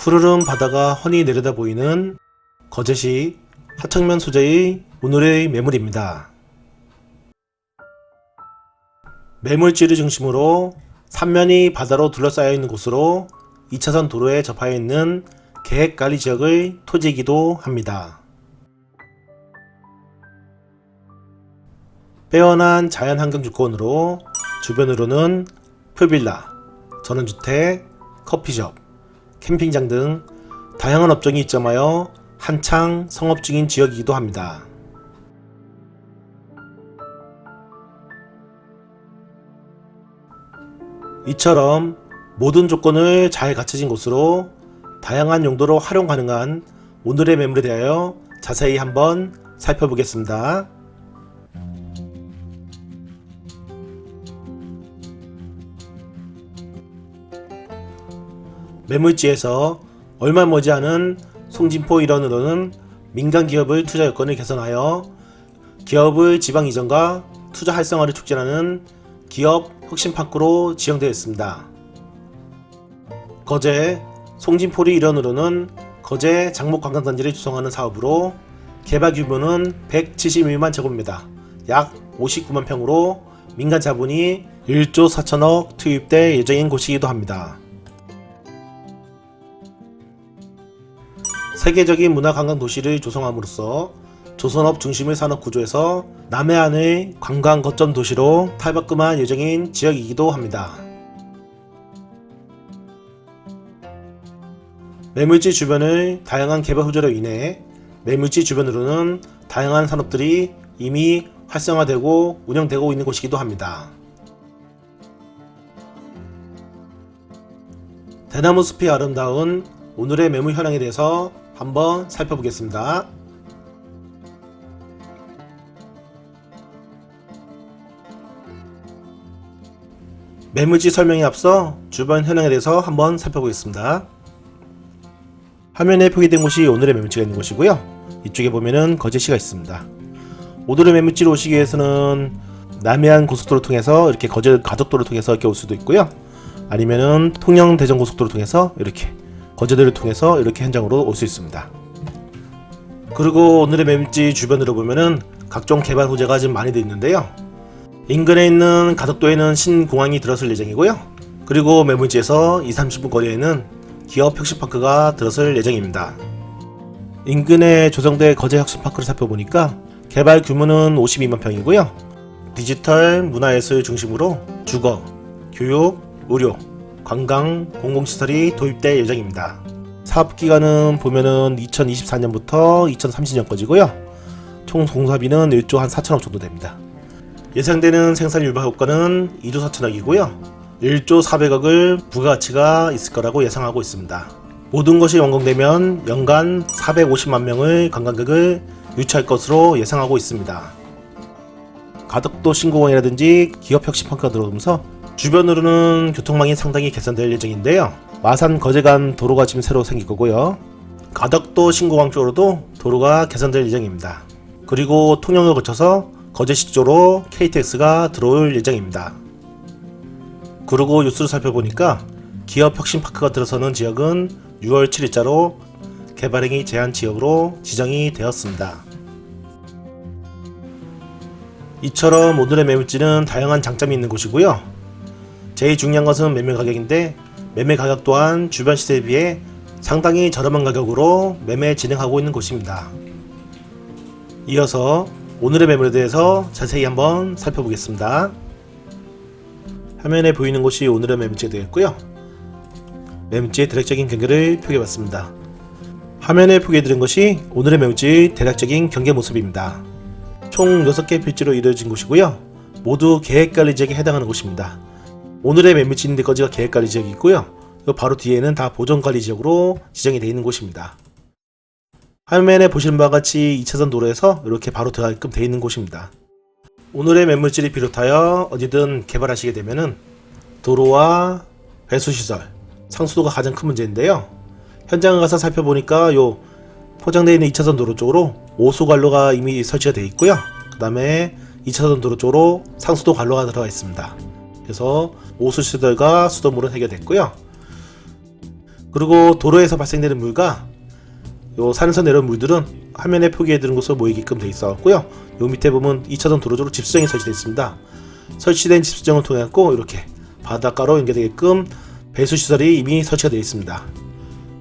푸르른 바다가 훤히 내려다 보이는 거제시 하청면 소재의 오늘의 매물입니다. 매물지를 중심으로 3면이 바다로 둘러싸여 있는 곳으로 2차선 도로에 접하여 있는 계획관리 지역의 토지이기도 합니다. 빼어난 자연환경 조건으로 주변으로는 풀빌라, 전원주택, 커피숍, 캠핑장 등 다양한 업종이 입점하여 한창 성업 중인 지역이기도 합니다. 이처럼 모든 조건을 잘 갖춰진 곳으로 다양한 용도로 활용 가능한 오늘의 매물에 대하여 자세히 한번 살펴보겠습니다. 매물지에서 얼마 머지않은 송진포 일원으로는 민간 기업의 투자 여건을 개선하여 기업의 지방 이전과 투자 활성화를 촉진하는 기업 혁신파크로 지정되어 있습니다. 거제 송진포리 일원으로는 거제 장목관광단지를 조성하는 사업으로 개발 규모는 171만 제곱미터, 약 59만 평으로 민간 자본이 1조 4천억 투입될 예정인 곳이기도 합니다. 세계적인 문화관광 도시를 조성함으로써 조선업 중심의 산업 구조에서 남해안의 관광 거점 도시로 탈바꿈할 예정인 지역이기도 합니다. 매물지 주변의 다양한 개발 호재로 인해 매물지 주변으로는 다양한 산업들이 이미 활성화되고 운영되고 있는 곳이기도 합니다. 대나무 숲이 아름다운 오늘의 매물 현황에 대해서 한번 살펴보겠습니다. 매물지 설명에 앞서 주변 현황에 대해서 한번 살펴보겠습니다. 화면에 표기된 곳이 오늘의 매물지가 있는 곳이고요. 이쪽에 보면은 거제시가 있습니다. 오늘의 매물지로 오시기 위해서는 남해안 고속도로 통해서 이렇게 거제 가덕도를 통해서 이렇게 올 수도 있고요. 아니면은 통영 대전 고속도로 통해서 이렇게 거제도를 통해서 이렇게 현장으로 올 수 있습니다. 그리고 오늘의 매물지 주변으로 보면은 각종 개발 호재가 지금 많이 되어 있는데요. 인근에 있는 가덕도에는 신공항이 들어설 예정이고요. 그리고 매물지에서 20-30분 거리에는 기업 혁신파크가 들어설 예정입니다. 인근에 조성될 거제 혁신파크를 살펴보니까 개발 규모는 52만 평이고요. 디지털, 문화예술 중심으로 주거, 교육, 의료, 관광, 공공시설이 도입될 예정입니다. 사업기간은 보면은 2024년부터 2030년까지고요. 총 공사비는 1조 한 4천억 정도 됩니다. 예상되는 생산 유발 효과는 2조 4천억이고요. 1조 400억을 부가가치가 있을 거라고 예상하고 있습니다. 모든 것이 완공되면 연간 450만 명의 관광객을 유치할 것으로 예상하고 있습니다. 가덕도 신공항이라든지 기업 혁신파크가 들어오면서 주변으로는 교통망이 상당히 개선될 예정인데요. 마산 거제 간 도로가 지금 새로 생길 거고요. 가덕도 신공항 쪽으로도 도로가 개선될 예정입니다. 그리고 통영을 거쳐서 거제시 쪽으로 KTX가 들어올 예정입니다. 그리고 뉴스를 살펴보니까 기업 혁신파크가 들어서는 지역은 6월 7일자로 개발행위 제한 지역으로 지정이 되었습니다. 이처럼 오늘의 매물지는 다양한 장점이 있는 곳이고요. 제일 중요한 것은 매매 가격인데 매매 가격 또한 주변 시세에 비해 상당히 저렴한 가격으로 매매 진행하고 있는 곳입니다. 이어서 오늘의 매물에 대해서 자세히 한번 살펴보겠습니다. 화면에 보이는 곳이 오늘의 매물지가 되었고요. 매물지의 대략적인 경계를 표기해봤습니다. 화면에 표기해드린 것이 오늘의 매물지의 대략적인 경계 모습입니다. 총 6개 필지로 이루어진 곳이고요. 모두 계획관리 지역에 해당하는 곳입니다. 오늘의 매물지 있는 데까지가 계획관리 지역이 있고요. 바로 뒤에는 다 보존관리 지역으로 지정이 되어 있는 곳입니다. 화면에 보시는 바와 같이 2차선 도로에서 이렇게 바로 들어가게끔 되어 있는 곳입니다. 오늘의 매물지를 비롯하여 어디든 개발하시게 되면은 도로와 배수시설, 상수도가 가장 큰 문제인데요. 현장에 가서 살펴보니까 요 포장되어 있는 2차선 도로 쪽으로 오수관로가 이미 설치가 되어 있고요. 그 다음에 2차선 도로 쪽으로 상수도 관로가 들어가 있습니다. 그래서 오수시설과 수도물은 해결됐고요. 그리고 도로에서 발생되는 물과 요 산에서 내려온 물들은 화면에 표기해두는 곳으로 모이게끔 되어 있어갖고요. 요 밑에 보면 2차선 도로적으로 집수정이 설치되어 있습니다. 설치된 집수정을 통해 갖고 이렇게 바닷가로 연결되게끔 배수시설이 이미 설치가 되어 있습니다.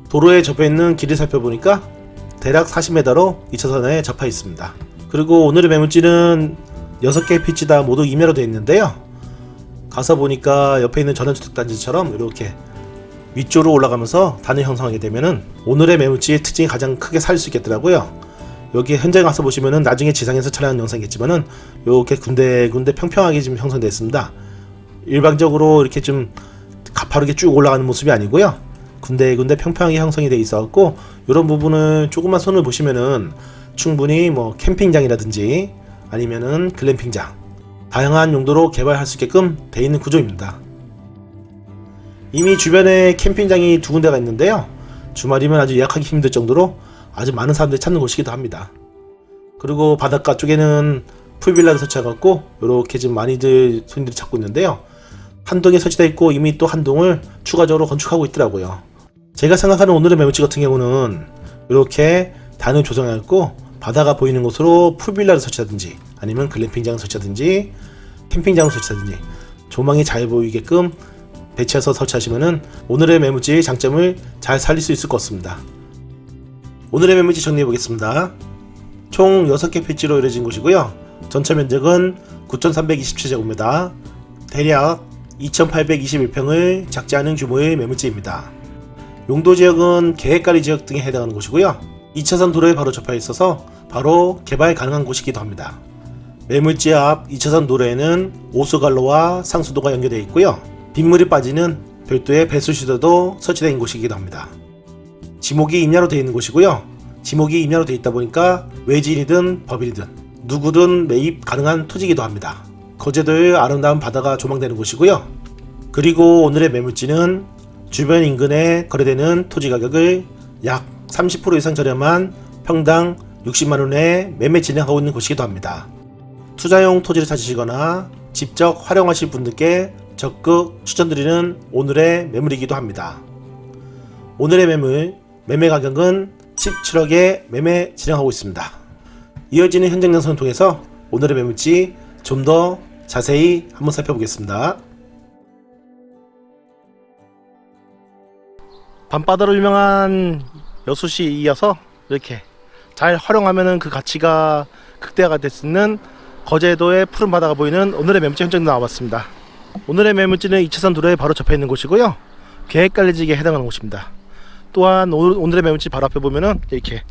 도로에 접해 있는 길을 살펴보니까 대략 40m로 2차선에 접해 있습니다. 그리고 오늘의 매물지는 6개의 피치 다 모두 임야로 되어 있는데요. 가서 보니까 옆에 있는 전원주택단지처럼 이렇게 위쪽으로 올라가면서 단을 형성하게 되면은 오늘의 매물지의 특징이 가장 크게 살릴 수 있겠더라고요. 여기 현장에 가서 보시면은 나중에 지상에서 촬영한 영상이겠지만은 이렇게 군데군데 평평하게 지금 형성되어 있습니다. 일반적으로 이렇게 좀 가파르게 쭉 올라가는 모습이 아니고요. 군데군데 평평하게 형성이 되어 있어갖고 이런 부분을 조금만 손을 보시면은 충분히 뭐 캠핑장이라든지 아니면은 글램핑장 다양한 용도로 개발할 수 있게끔 되어 있는 구조입니다. 이미 주변에 캠핑장이 2군데가 있는데요. 주말이면 아주 예약하기 힘들 정도로 아주 많은 사람들이 찾는 곳이기도 합니다. 그리고 바닷가 쪽에는 풀빌라를 설치해갖고 이렇게 지금 많이들 손님들이 찾고 있는데요. 한 동에 설치되어 있고 이미 또 한 동을 추가적으로 건축하고 있더라고요. 제가 생각하는 오늘의 매물지 같은 경우는 이렇게 단을 조성해갖고 바다가 보이는 곳으로 풀빌라를 설치하든지 아니면 글램핑장을 설치하든지 캠핑장을 설치하든지 조망이 잘 보이게끔 배치해서 설치하시면은 오늘의 매물지의 장점을 잘 살릴 수 있을 것 같습니다. 오늘의 매물지 정리해 보겠습니다. 총 6개 필지로 이루어진 곳이고요. 전체 면적은 9,327제곱미터, 대략 2,821평을 작지않은 규모의 매물지입니다. 용도지역은 계획관리 지역 등에 해당하는 곳이고요. 2차선 도로에 바로 접해 있어서 바로 개발 가능한 곳이기도 합니다. 매물지 앞 2차선 도로에는 오수관로와 상수도가 연결되어 있고요. 빗물이 빠지는 별도의 배수시설도 설치되어 있는 곳이기도 합니다. 지목이 임야로 되어 있는 곳이고요. 지목이 임야로 되어 있다 보니까 외지인이든 법인이든 누구든 매입 가능한 토지이기도 합니다. 거제도의 아름다운 바다가 조망되는 곳이고요. 그리고 오늘의 매물지는 주변 인근에 거래되는 토지 가격을 약 30% 이상 저렴한 평당 60만원에 매매 진행하고 있는 곳이기도 합니다. 투자용 토지를 찾으시거나 직접 활용하실 분들께 적극 추천드리는 오늘의 매물이기도 합니다. 오늘의 매매 가격은 17억에 매매 진행하고 있습니다. 이어지는 현장 영상을 통해서 오늘의 매물지 좀 더 자세히 한번 살펴보겠습니다. 밤바다로 유명한 여수시에 이어서 이렇게 잘 활용하면 그 가치가 극대화가 될 수 있는 거제도의 푸른 바다가 보이는 오늘의 매물지 현장에 나와봤습니다. 오늘의 매물지는 2차선 도로에 바로 접해 있는 곳이고요. 계획관리지역에 해당하는 곳입니다. 또한 오늘의 매물지 바로 앞에 보면은 이렇게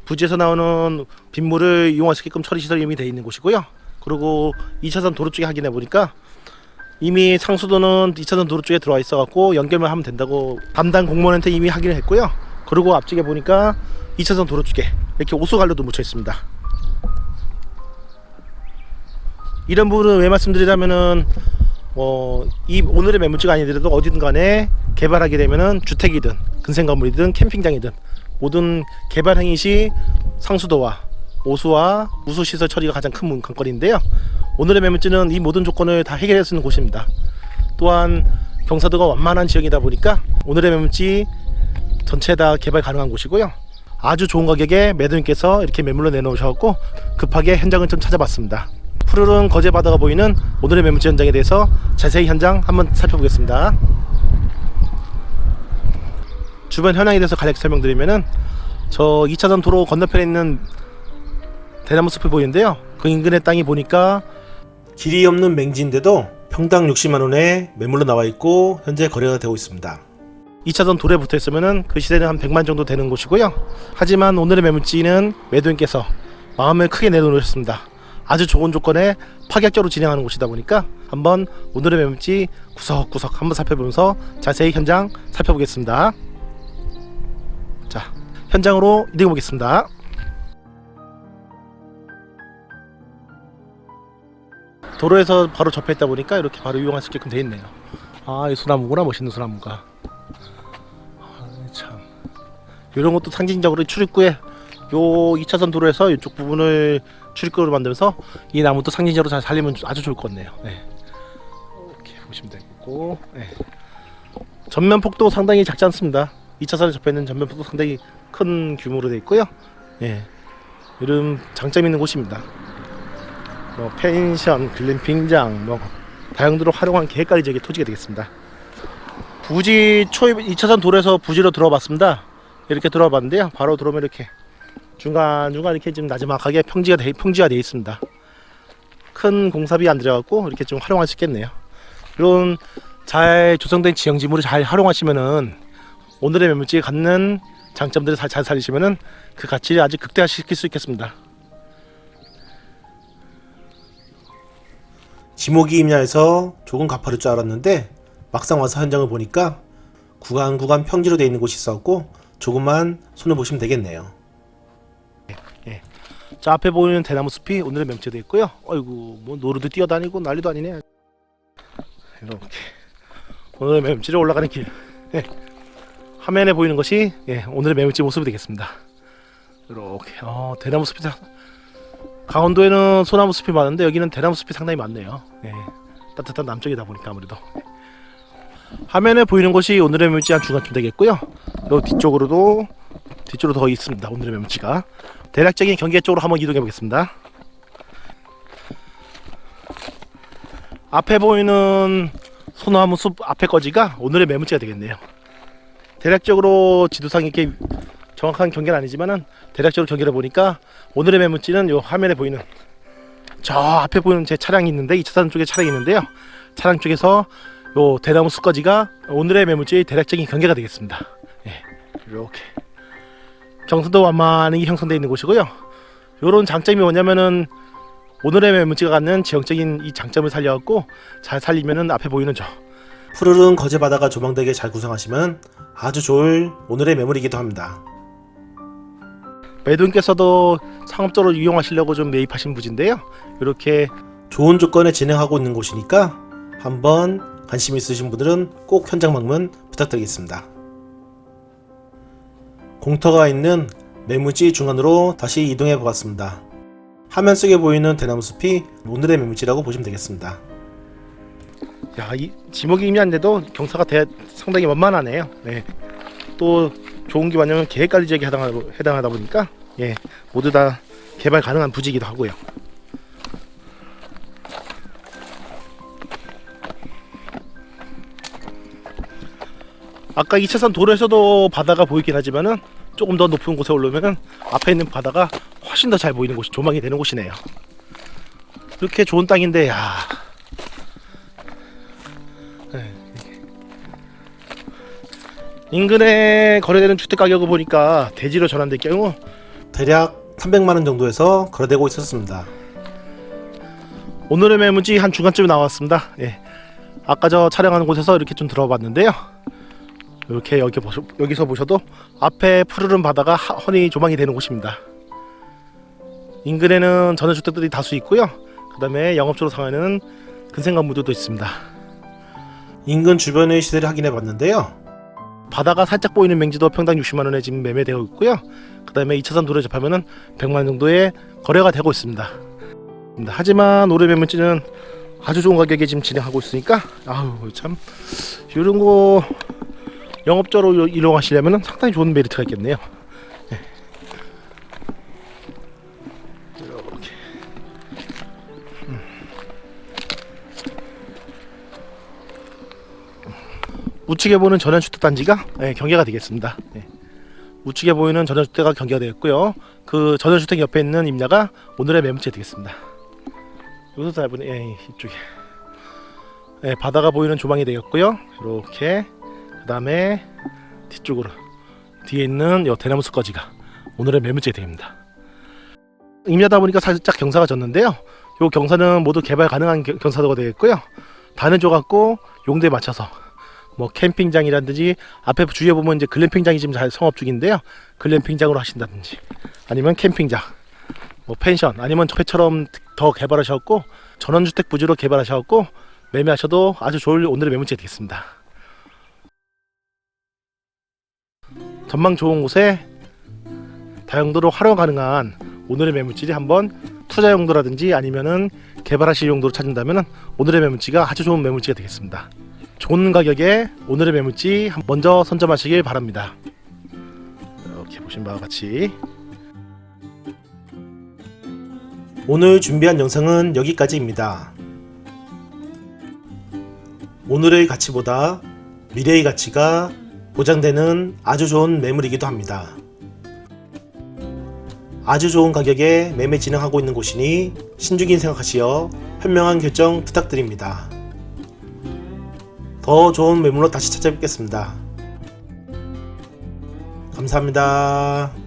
부지에서 나오는 빗물을 이용할 수 있게끔 처리시설이 이미 되어 있는 곳이고요. 그리고 2차선 도로 쪽에 확인해 보니까 이미 상수도는 2차선 도로 쪽에 들어와 있어 갖고 연결만 하면 된다고 담당 공무원한테 이미 확인을 했고요. 그리고 앞쪽에 보니까 2차선 도로 쪽에 이렇게 오수관로도 묻혀 있습니다. 이런 부분을 왜 말씀드리자면은 이 오늘의 매물지가 아니더라도 어디든 간에 개발하게 되면은 주택이든 근생건물이든 캠핑장이든 모든 개발 행위 시 상수도와 오수와 우수시설 처리가 가장 큰 관건인데요. 오늘의 매물지는 이 모든 조건을 다 해결할 수 있는 곳입니다. 또한 경사도가 완만한 지역이다 보니까 오늘의 매물지 전체 다 개발 가능한 곳이고요. 아주 좋은 가격에 매도인께서 이렇게 매물로 내놓으셔서 급하게 현장을 좀 찾아봤습니다. 푸르른 거제 바다가 보이는 오늘의 매물지 현장에 대해서 자세히 현장 한번 살펴보겠습니다. 주변 현황에 대해서 간략히 설명드리면은 저 2차선 도로 건너편에 있는 대나무 숲이 보이는데요. 그 인근의 땅이 보니까 길이 없는 맹지인데도 평당 60만원에 매물로 나와있고 현재 거래가 되고 있습니다. 2차선 도로에 붙어있으면 그 시세는 한 100만 정도 되는 곳이고요. 하지만 오늘의 매물지는 매도인께서 마음을 크게 내놓으셨습니다. 아주 좋은 조건에 파격적으로 진행하는 곳이다 보니까 한번 오늘의 매물지 구석구석 한번 살펴보면서 자세히 현장 살펴보겠습니다. 자, 현장으로 이동해 보겠습니다. 도로에서 바로 접해 있다 보니까 이렇게 바로 이용할 수 있게끔 되어 있네요. 아, 이 소나무구나. 멋있는 소나무가. 참. 이런 것도 상징적으로 출입구에 요 2차선 도로에서 이쪽 부분을 출입구로 만들면서 이 나무도 상징적으로 잘 살리면 아주 좋을 것 같네요. 네. 이렇게 보시면 되겠고, 네. 전면 폭도 상당히 작지 않습니다. 2차선에 접해있는 전면부도 상당히 큰 규모로 되어 있고요. 예, 이런 장점이 있는 곳입니다. 뭐 펜션, 글램핑장, 뭐 다용도로 활용한 계획관리 지역의 토지가 되겠습니다. 부지 초입 2차선 도로에서 부지로 들어봤습니다. 이렇게 들어봤는데요. 바로 들어오면 이렇게 중간중간 이렇게 좀 나지막하게 평지가 되어 있습니다. 큰 공사비 안 들어갔고 이렇게 좀 활용할 수 있겠네요. 이런 잘 조성된 지형지물을 잘 활용하시면은 오늘의 매물지에 갖는 장점들을 잘 살리시면은 그 가치를 아주 극대화시킬 수 있겠습니다. 지목이 임야에서 조금 가파를 줄 알았는데 막상 와서 현장을 보니까 구간 평지로 되어 있는 곳이 있었고 조금만 손을 보시면 되겠네요. 예. 자, 앞에 보이는 대나무 숲이 오늘의 매물지가 되어 있고요. 어이구, 뭐 노루도 뛰어다니고 난리도 아니네. 이렇게 오늘의 매물지로 올라가는 길. 예. 화면에 보이는 것이 오늘의 매물지 모습이 되겠습니다. 이렇게 대나무 숲이 강원도에는 소나무 숲이 많은데 여기는 대나무 숲이 상당히 많네요. 예. 따뜻한 남쪽이다 보니까 아무래도 화면에 보이는 것이 오늘의 매물지 한 중간쯤 되겠고요. 요 뒤쪽으로 더 있습니다. 오늘의 매물지가 대략적인 경계 쪽으로 한번 이동해 보겠습니다. 앞에 보이는 소나무 숲 앞에 거지가 오늘의 매물지가 되겠네요. 대략적으로 지도상 이렇게 정확한 경계는 아니지만은 대략적으로 경계를 보니까 오늘의 매물지는 요 화면에 보이는 저 앞에 보이는 제 차량이 있는데 2차선 쪽에 차량이 있는데요. 차량 쪽에서 요 대나무 숲까지가 오늘의 매물지의 대략적인 경계가 되겠습니다. 예, 이렇게 경사도 완만하게 형성되어 있는 곳이고요. 요런 장점이 뭐냐면은 오늘의 매물지가 갖는 지형적인 이 장점을 살려갖고 잘 살리면은 앞에 보이는 저 푸르른 거제 바다가 조망되게 잘 구성하시면 아주 좋을 오늘의 매물이기도 합니다. 매도인께서도 상업적으로 이용하시려고 좀 매입하신 부지인데요. 이렇게 좋은 조건에 진행하고 있는 곳이니까 한번 관심 있으신 분들은 꼭 현장 방문 부탁드리겠습니다. 공터가 있는 매물지 중간으로 다시 이동해 보았습니다. 화면 속에 보이는 대나무 숲이 오늘의 매물지라고 보시면 되겠습니다. 야, 이 지목이 임야인데도 경사가 상당히 만만하네요. 네. 또 좋은 게 뭐냐면 계획관리 지역에 해당하다 보니까 모두 다 개발 가능한 부지이기도 하고요. 아까 2차선 도로에서도 바다가 보이긴 하지만은 조금 더 높은 곳에 올라오면은 앞에 있는 바다가 훨씬 더 잘 보이는 곳이 조망이 되는 곳이네요. 이렇게 좋은 땅인데 인근에 거래되는 주택 가격을 보니까 대지로 전환될 경우 대략 300만원 정도에서 거래되고 있었습니다. 오늘의 매물지 한 중간쯤에 나왔습니다. 아까 저 촬영하는 곳에서 이렇게 좀 들어봤는데요. 이렇게 여기서 보셔도 앞에 푸르른 바다가 훤히 조망이 되는 곳입니다. 인근에는 전원주택들이 다수 있고요. 그 다음에 영업적으로 사용하는 근생 건물들도 있습니다. 인근 주변의 시세를 확인해 봤는데요. 바다가 살짝 보이는 맹지도 평당 60만원에 지금 매매되어 있고요. 그 다음에 2차선 도로에 접하면 100만원 정도의 거래가 되고 있습니다. 하지만 올해 매물지는 아주 좋은 가격에 지금 진행하고 있으니까 참 이런 거 영업적으로 이용하시려면 상당히 좋은 메리트가 있겠네요. 이렇게 우측에 보는 전원주택단지가 경계가 되겠습니다. 우측에 보이는 전원주택가 경계가 되었고요. 그 전원주택 옆에 있는 임야가 오늘의 매물지가 되겠습니다. 여기서 잘 보네. 이쪽에 바다가 보이는 조망이 되겠고요. 이렇게 그 다음에 뒤쪽으로 뒤에 있는 이 대나무 숲까지가 오늘의 매물지가 됩니다. 임야다 보니까 살짝 경사가 졌는데요. 이 경사는 모두 개발 가능한 경사도가 되겠고요. 단을 줘갖고 용도에 맞춰서 뭐 캠핑장이라든지 앞에 주위에 보면 이제 글램핑장이 지금 잘 성업 중인데요. 글램핑장으로 하신다든지 아니면 캠핑장, 뭐 펜션 아니면 저처럼 더 개발하셨고 전원주택 부지로 개발하셨고 매매하셔도 아주 좋을 오늘의 매물지가 되겠습니다. 전망 좋은 곳에 다용도로 활용 가능한 오늘의 매물지를 한번 투자 용도라든지 아니면은 개발하실 용도로 찾는다면은 오늘의 매물지가 아주 좋은 매물지가 되겠습니다. 좋은 가격에 오늘의 매물지 먼저 선점하시길 바랍니다. 보시는 바와 같이. 오늘 준비한 영상은 여기까지입니다. 오늘의 가치보다 미래의 가치가 보장되는 아주 좋은 매물이기도 합니다. 아주 좋은 가격에 매매 진행하고 있는 곳이니 신중히 생각하시어 현명한 결정 부탁드립니다. 더 좋은 매물로 다시 찾아뵙겠습니다. 감사합니다.